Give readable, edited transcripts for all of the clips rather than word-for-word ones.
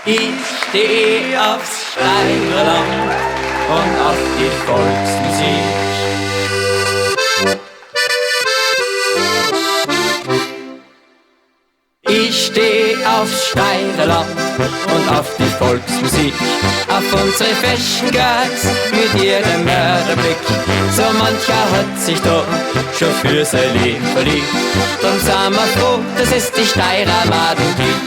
Ich steh aufs steile Land und auf die Volksmusik. Ich steh aufs steile Land und auf die Volksmusik, auf unsere Fashion Girls mit ihrem Mörderblick. So mancher hat sich da schon für sein Leben verliebt. Drum sind wir froh, dass es die Steirer Maden gibt.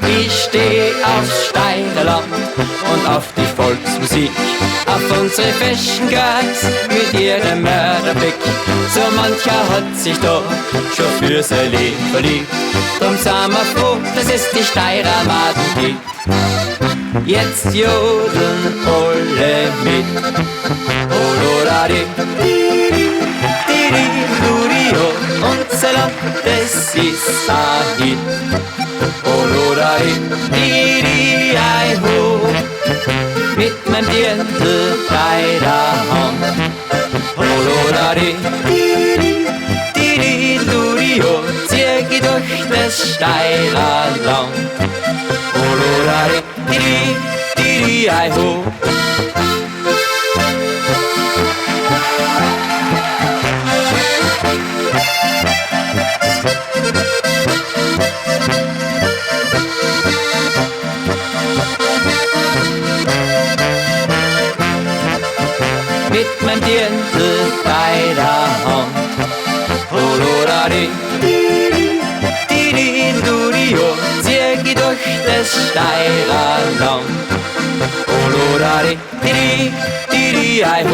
Ich steh aufs steile Land und auf die Volksmusik, auf unsere Fashion Girls mit ihrem Mörderblick. So mancher hat sich da schon für sein Leben verliebt. Drum sind wir froh, dass es die Steirer Maden gibt. Jetzt jodeln alle mit. Olorari, unser Land, das ist ein Hit. Olorari, ai ho, mit meinem Dirndl bei der Hand. Olorari, zieh ich durch das steile Land. Olorari, ai ho. Mit meinem Dirndl bei der Hand. Olorari, zieh ich durch das steile Land. Olorari, ai ho.